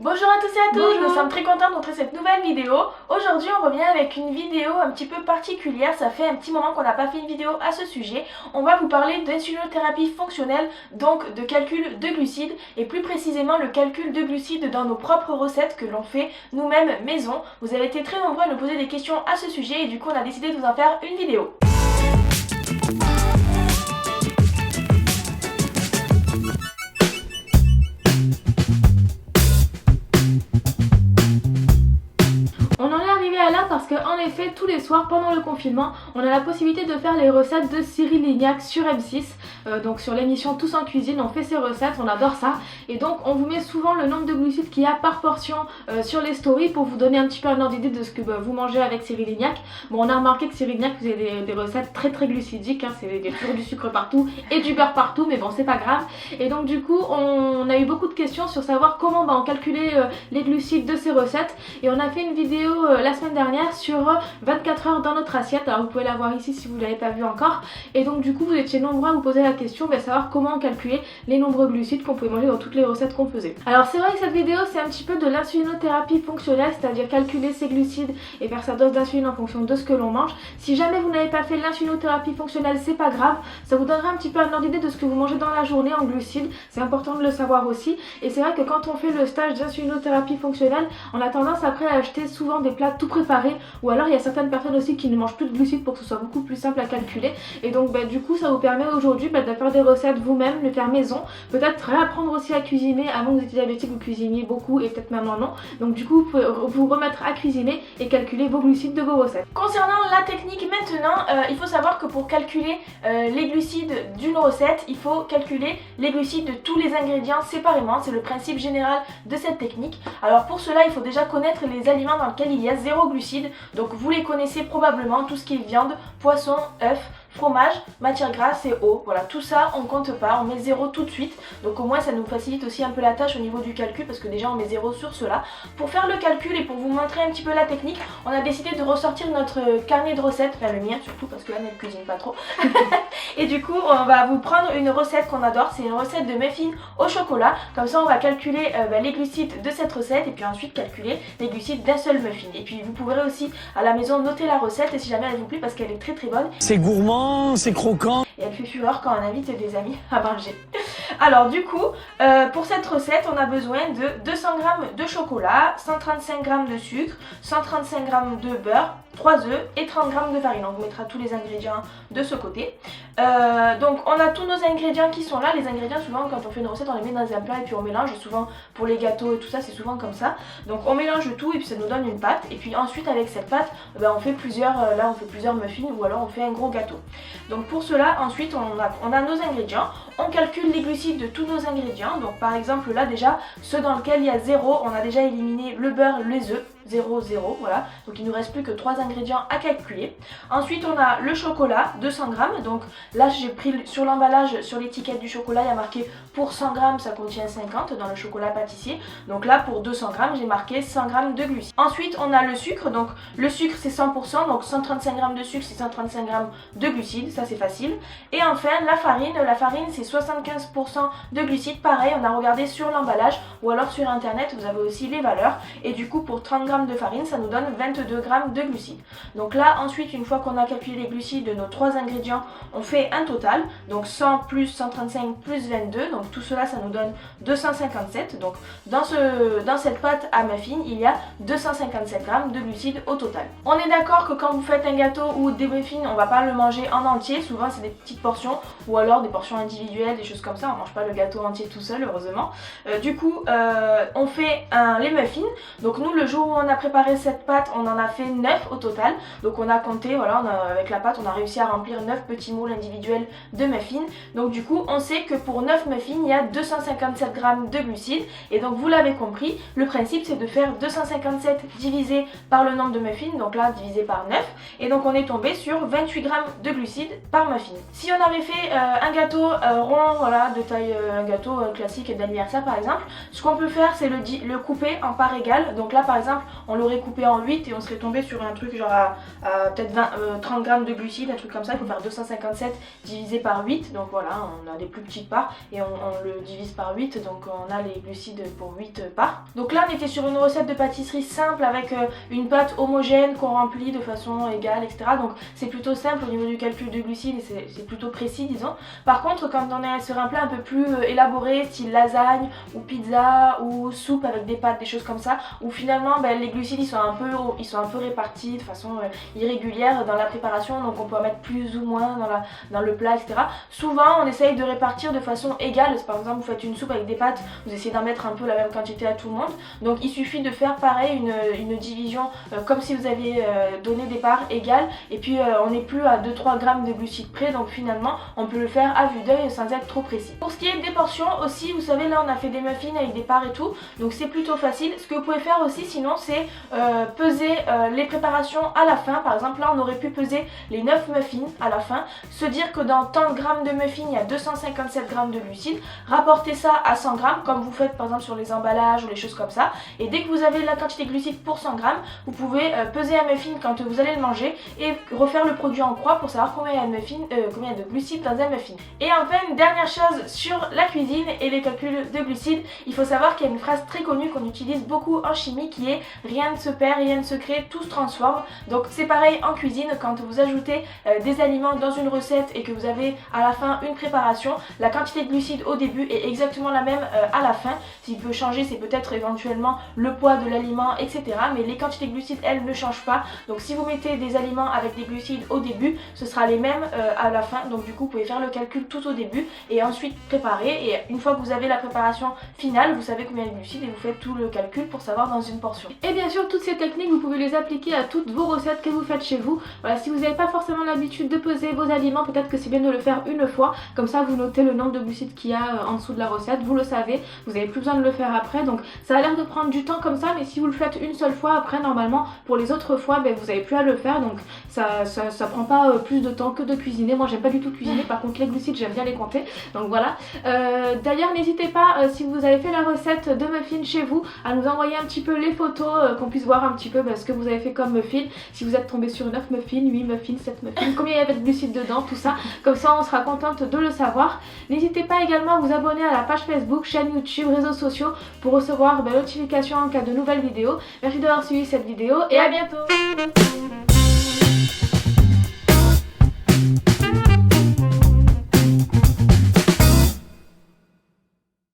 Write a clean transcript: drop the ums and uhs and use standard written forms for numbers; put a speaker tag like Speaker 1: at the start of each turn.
Speaker 1: Bonjour à tous et à toutes,
Speaker 2: Bonjour.
Speaker 1: Nous sommes très contents de montrer cette nouvelle vidéo. Aujourd'hui on revient avec une vidéo un petit peu particulière, ça fait un petit moment qu'on n'a pas fait une vidéo à ce sujet. On va vous parler d'insulinothérapie fonctionnelle, donc de calcul de glucides et plus précisément le calcul de glucides dans nos propres recettes que l'on fait nous-mêmes maison. Vous avez été très nombreux à nous poser des questions à ce sujet et du coup on a décidé de vous en faire une vidéo. On en est arrivé à là parce qu'en effet, tous les soirs pendant le confinement, on a la possibilité de faire les recettes de Cyril Lignac sur M6. Donc sur l'émission Tous en cuisine, on fait ces recettes, on adore ça. Et donc on vous met souvent le nombre de glucides qu'il y a par portion sur les stories pour vous donner un petit peu un ordre d'idée de ce que vous mangez avec Cyril Lignac. Bon, on a remarqué que Cyril Lignac faisait des recettes très glucidiques, hein, c'est toujours du sucre partout et du beurre partout, mais bon, c'est pas grave. Et donc du coup, on a eu beaucoup de questions sur savoir comment on calculer les glucides de ces recettes. Et on a fait une vidéo la semaine dernière sur 24 heures dans notre assiette. Alors vous pouvez la voir ici si vous ne l'avez pas vu encore. Et donc du coup, vous étiez nombreux à vous poser la question de savoir comment calculer les nombreux glucides qu'on pouvait manger dans toutes les recettes qu'on faisait. Alors c'est vrai que cette vidéo c'est un petit peu de l'insulinothérapie fonctionnelle, c'est-à-dire calculer ses glucides et faire sa dose d'insuline en fonction de ce que l'on mange. Si jamais vous n'avez pas fait l'insulinothérapie fonctionnelle, c'est pas grave, ça vous donnera un petit peu un ordre d'idée de ce que vous mangez dans la journée en glucides, c'est important de le savoir aussi. Et c'est vrai que quand on fait le stage d'insulinothérapie fonctionnelle, on a tendance après à acheter souvent des plats tout préparés, ou alors il y a certaines personnes aussi qui ne mangent plus de glucides pour que ce soit beaucoup plus simple à calculer. Et donc du coup ça vous permet aujourd'hui de faire des recettes vous-même, le faire maison, peut-être réapprendre aussi à cuisiner. Avant que vous étiez diabétique, vous cuisiniez beaucoup et peut-être maintenant non, donc du coup vous pouvez vous remettre à cuisiner et calculer vos glucides de vos recettes. Concernant la technique maintenant, il faut savoir que pour calculer les glucides d'une recette, il faut calculer les glucides de tous les ingrédients séparément, c'est le principe général de cette technique. Alors pour cela il faut déjà connaître les aliments dans lesquels il y a zéro glucide, donc vous les connaissez probablement, tout ce qui est viande, poisson, œufs, fromage, matière grasse et eau. Voilà, tout ça on compte pas, on met 0 tout de suite. Donc au moins ça nous facilite aussi un peu la tâche au niveau du calcul parce que déjà on met 0 sur cela. Pour faire le calcul et pour vous montrer un petit peu la technique, on a décidé de ressortir notre carnet de recettes, enfin le mien surtout parce que là elle cuisine pas trop. Et du coup on va vous prendre une recette qu'on adore, c'est une recette de muffins au chocolat. Comme ça on va calculer les glucides de cette recette et puis ensuite calculer les glucides d'un seul muffin. Et puis vous pourrez aussi à la maison noter la recette et si jamais elle vous plaît parce qu'elle est très bonne.
Speaker 2: C'est gourmand, c'est croquant.
Speaker 1: Et elle fait fureur quand on invite des amis à manger. Alors du coup, pour cette recette, on a besoin de 200 g de chocolat, 135 g de sucre, 135 g de beurre, 3 œufs et 30 g de farine. Donc on mettra tous les ingrédients de ce côté. Donc on a tous nos ingrédients qui sont là. Les ingrédients souvent quand on fait une recette on les met dans un plat et puis on mélange. Souvent pour les gâteaux et tout ça c'est souvent comme ça. Donc on mélange tout et puis ça nous donne une pâte. Et puis ensuite avec cette pâte on fait plusieurs muffins ou alors on fait un gros gâteau. Donc pour cela ensuite on a nos ingrédients. On calcule les glucides de tous nos ingrédients. Donc par exemple là déjà ceux dans lesquels il y a 0, on a déjà éliminé le beurre, les œufs. 0, 0, voilà. Donc il ne nous reste plus que 3 ingrédients à calculer. Ensuite on a le chocolat, 200 g. Donc là j'ai pris sur l'emballage, sur l'étiquette du chocolat, il y a marqué pour 100 g ça contient 50 dans le chocolat pâtissier. Donc là pour 200 g j'ai marqué 100 g de glucides. Ensuite on a le sucre, donc le sucre c'est 100%, donc 135 g de sucre c'est 135 g de glucides, ça c'est facile. Et enfin la farine c'est 75% de glucides, pareil on a regardé sur l'emballage ou alors sur internet vous avez aussi les valeurs. Et du coup pour 30 g de farine ça nous donne 22 g de glucides. Donc là ensuite une fois qu'on a calculé les glucides de nos 3 ingrédients on fait un total, donc 100 plus 135 plus 22, donc tout cela ça nous donne 257. Donc dans cette pâte à muffins il y a 257 g de glucides au total. On est d'accord que quand vous faites un gâteau ou des muffins on va pas le manger en entier, souvent c'est des petites portions ou alors des portions individuelles, des choses comme ça, on mange pas le gâteau entier tout seul heureusement. Du coup on fait les muffins, donc nous le jour où on a préparé cette pâte on en a fait 9 au total, donc on a compté, voilà, avec la pâte on a réussi à remplir 9 petits moules individuels de muffins. Donc du coup on sait que pour 9 muffins il y a 257 g de glucides et donc vous l'avez compris, le principe c'est de faire 257 divisé par le nombre de muffins, donc là divisé par 9 et donc on est tombé sur 28 g de glucides par muffin. Si on avait fait un gâteau rond, voilà, de taille, un gâteau classique d'anniversaire par exemple, ce qu'on peut faire c'est le couper en parts égales. Donc là par exemple on l'aurait coupé en 8 et on serait tombé sur un truc genre à peut-être 30 grammes de glucides, un truc comme ça. Il faut faire 257 divisé par 8, donc voilà, on a des plus petites parts et on le divise par 8, donc on a les glucides pour 8 parts. Donc là on était sur une recette de pâtisserie simple avec une pâte homogène qu'on remplit de façon égale, etc. Donc c'est plutôt simple au niveau du calcul de glucides et c'est plutôt précis, disons. Par contre, quand on est sur un plat un peu plus élaboré, style lasagne ou pizza ou soupe avec des pâtes, des choses comme ça, où finalement les glucides ils sont un peu répartis de façon irrégulière dans la préparation, donc on peut en mettre plus ou moins dans le plat, etc. Souvent on essaye de répartir de façon égale. Par exemple, vous faites une soupe avec des pâtes, vous essayez d'en mettre un peu la même quantité à tout le monde, donc il suffit de faire pareil, une division comme si vous aviez donné des parts égales, et puis on n'est plus à 2-3 grammes de glucides près, donc finalement on peut le faire à vue d'œil sans être trop précis. Pour ce qui est des portions aussi, vous savez, là on a fait des muffins avec des parts et tout, donc c'est plutôt facile. Ce que vous pouvez faire aussi sinon, c'est peser les préparations à la fin. Par exemple là on aurait pu peser les 9 muffins à la fin, se dire que dans tant de grammes de muffins il y a 257 grammes de glucides, rapporter ça à 100 grammes comme vous faites par exemple sur les emballages ou les choses comme ça, et dès que vous avez la quantité de glucides pour 100 grammes, vous pouvez peser un muffin quand vous allez le manger et refaire le produit en croix pour savoir combien il y a de glucides dans un muffin. Et enfin, une dernière chose sur la cuisine et les calculs de glucides, il faut savoir qu'il y a une phrase très connue qu'on utilise beaucoup en chimie qui est rien ne se perd, rien ne se crée, tout se transforme. Donc c'est pareil en cuisine, quand vous ajoutez des aliments dans une recette et que vous avez à la fin une préparation, la quantité de glucides au début est exactement la même à la fin. Ce qui peut changer, c'est peut-être éventuellement le poids de l'aliment, etc. Mais les quantités de glucides, elles, ne changent pas. Donc si vous mettez des aliments avec des glucides au début, ce sera les mêmes à la fin. Donc du coup, vous pouvez faire le calcul tout au début et ensuite préparer. Et une fois que vous avez la préparation finale, vous savez combien il y a de glucides et vous faites tout le calcul pour savoir dans une portion. Et bien sûr, toutes ces techniques, vous pouvez les appliquer à toutes vos recettes que vous faites chez vous. Voilà, si vous n'avez pas forcément l'habitude de peser vos aliments, peut-être que c'est bien de le faire une fois. Comme ça, vous notez le nombre de glucides qu'il y a en dessous de la recette. Vous le savez, vous n'avez plus besoin de le faire après. Donc ça a l'air de prendre du temps comme ça, mais si vous le faites une seule fois, après normalement pour les autres fois vous n'avez plus à le faire, donc ça prend pas plus de temps que de cuisiner. Moi j'aime pas du tout cuisiner, par contre les glucides j'aime bien les compter, donc voilà. D'ailleurs n'hésitez pas, si vous avez fait la recette de muffins chez vous, à nous envoyer un petit peu les photos, qu'on puisse voir un petit peu ce que vous avez fait comme muffins, si vous êtes tombé sur 9 muffins, 8 muffins, 7 muffins, combien il y avait de glucides dedans, tout ça, comme ça on sera contente de le savoir. N'hésitez pas également à vous abonner à la page Facebook, chaîne YouTube, réseaux sociaux pour recevoir notifications en cas de nouvelles vidéos. Merci d'avoir suivi cette vidéo et à bientôt.